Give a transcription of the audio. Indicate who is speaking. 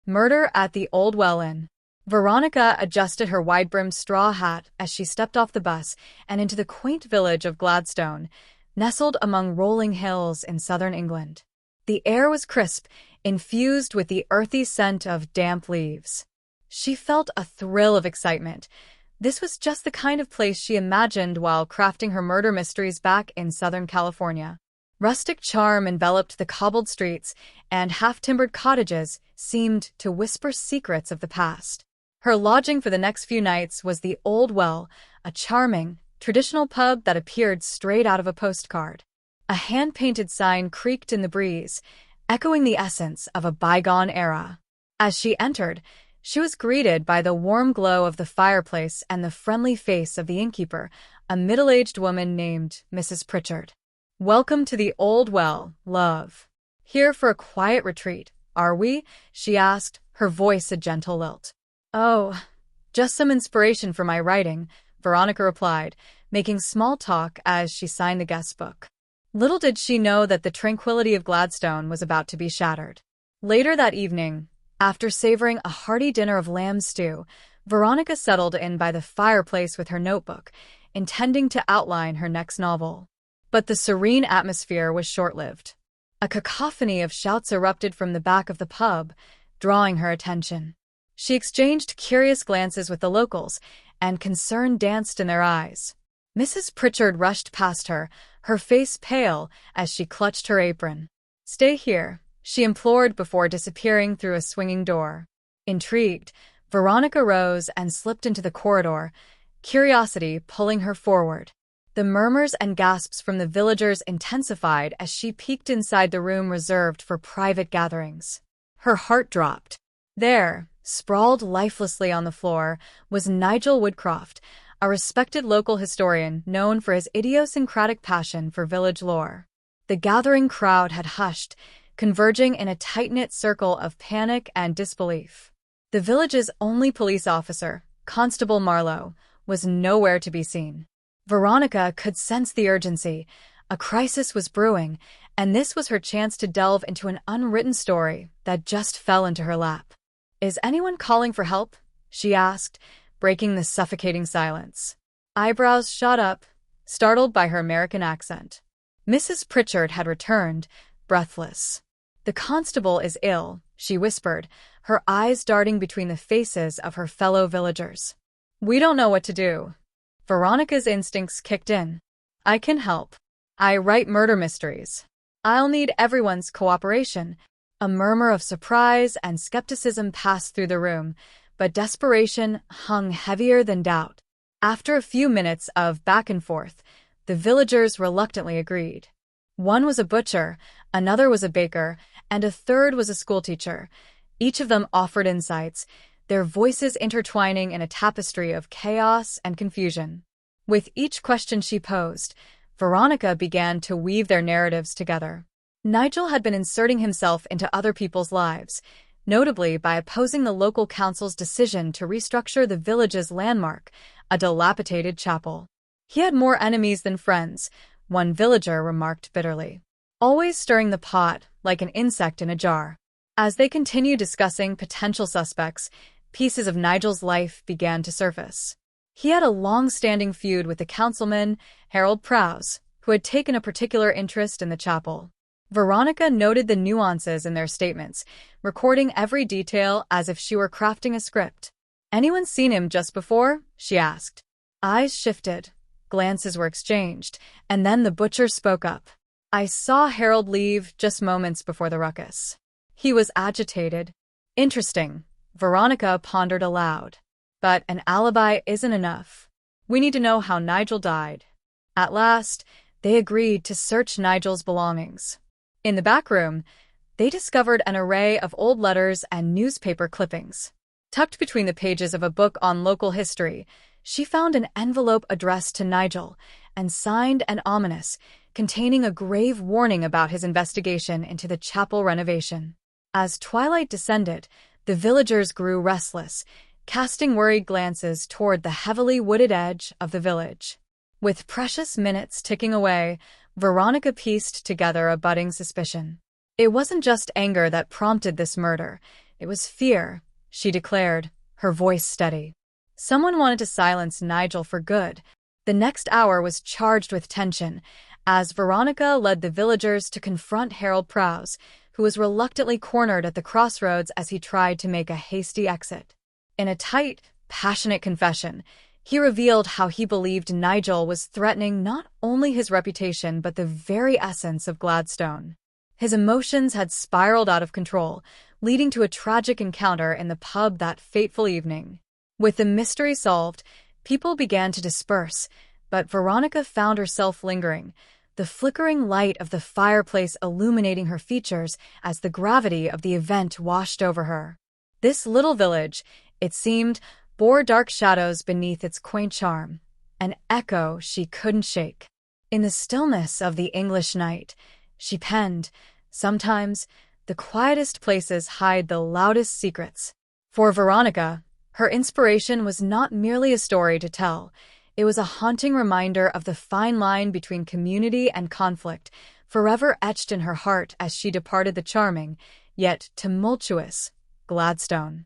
Speaker 1: Murder at the Old Well Inn. Veronica adjusted her wide-brimmed straw hat as she stepped off the bus and into the quaint village of Gladstone, nestled among rolling hills in southern England. The air was crisp, infused with the earthy scent of damp leaves. She felt a thrill of excitement. This was just the kind of place she imagined while crafting her murder mysteries back in Southern California. Rustic charm enveloped the cobbled streets, and half-timbered cottages seemed to whisper secrets of the past. Her lodging for the next few nights was the Old Well, a charming, traditional pub that appeared straight out of a postcard. A hand-painted sign creaked in the breeze, echoing the essence of a bygone era. As she entered, she was greeted by the warm glow of the fireplace and the friendly face of the innkeeper, a middle-aged woman named Mrs. Pritchard. "Welcome to the Old Well, love. Here for a quiet retreat, are we?" she asked, her voice a gentle lilt. "Oh, just some inspiration for my writing," Veronica replied, making small talk as she signed the guest book. Little did she know that the tranquility of Gladstone was about to be shattered. Later that evening, after savoring a hearty dinner of lamb stew, Veronica settled in by the fireplace with her notebook, intending to outline her next novel. But the serene atmosphere was short-lived. A cacophony of shouts erupted from the back of the pub, drawing her attention. She exchanged curious glances with the locals, and concern danced in their eyes. Mrs. Pritchard rushed past her, her face pale as she clutched her apron. "Stay here," she implored before disappearing through a swinging door. Intrigued, Veronica rose and slipped into the corridor, curiosity pulling her forward. The murmurs and gasps from the villagers intensified as she peeked inside the room reserved for private gatherings. Her heart dropped. There, sprawled lifelessly on the floor, was Nigel Woodcroft, a respected local historian known for his idiosyncratic passion for village lore. The gathering crowd had hushed, converging in a tight-knit circle of panic and disbelief. The village's only police officer, Constable Marlowe, was nowhere to be seen. Veronica could sense the urgency. A crisis was brewing, and this was her chance to delve into an unwritten story that just fell into her lap. "Is anyone calling for help?" she asked, breaking the suffocating silence. Eyebrows shot up, startled by her American accent. Mrs. Pritchard had returned, breathless. "The constable is ill," she whispered, her eyes darting between the faces of her fellow villagers. "We don't know what to do." Veronica's instincts kicked in. "I can help. I write murder mysteries. I'll need everyone's cooperation." A murmur of surprise and skepticism passed through the room, but desperation hung heavier than doubt. After a few minutes of back and forth, the villagers reluctantly agreed. One was a butcher, another was a baker, and a third was a schoolteacher. Each of them offered insights, their voices intertwining in a tapestry of chaos and confusion. With each question she posed, Veronica began to weave their narratives together. Nigel had been inserting himself into other people's lives, notably by opposing the local council's decision to restructure the village's landmark, a dilapidated chapel. "He had more enemies than friends," one villager remarked bitterly. "Always stirring the pot, like an insect in a jar." As they continued discussing potential suspects, pieces of Nigel's life began to surface. He had a long-standing feud with the councilman, Harold Prowse, who had taken a particular interest in the chapel. Veronica noted the nuances in their statements, recording every detail as if she were crafting a script. "Anyone seen him just before?" she asked. Eyes shifted, glances were exchanged, and then the butcher spoke up. "I saw Harold leave just moments before the ruckus. He was agitated." "Interesting," Veronica pondered aloud. "But an alibi isn't enough. We need to know how Nigel died." At last, they agreed to search Nigel's belongings. In the back room, they discovered an array of old letters and newspaper clippings. Tucked between the pages of a book on local history, she found an envelope addressed to Nigel and signed and ominous, containing a grave warning about his investigation into the chapel renovation. As twilight descended, the villagers grew restless, casting worried glances toward the heavily wooded edge of the village. With precious minutes ticking away, Veronica pieced together a budding suspicion. It wasn't just anger that prompted this murder. It was fear, she declared, her voice steady. Someone wanted to silence Nigel for good. The next hour was charged with tension, as Veronica led the villagers to confront Harold Prowse, who was reluctantly cornered at the crossroads as he tried to make a hasty exit. In a tight, passionate confession, he revealed how he believed Nigel was threatening not only his reputation but the very essence of Gladstone. His emotions had spiraled out of control, leading to a tragic encounter in the pub that fateful evening. With the mystery solved, people began to disperse, but Veronica found herself lingering, the flickering light of the fireplace illuminating her features as the gravity of the event washed over her. This little village, it seemed, bore dark shadows beneath its quaint charm, an echo she couldn't shake. In the stillness of the English night, she penned, sometimes, the quietest places hide the loudest secrets. For Veronica, her inspiration was not merely a story to tell. It was a haunting reminder of the fine line between community and conflict, forever etched in her heart as she departed the charming, yet tumultuous, Gladstone.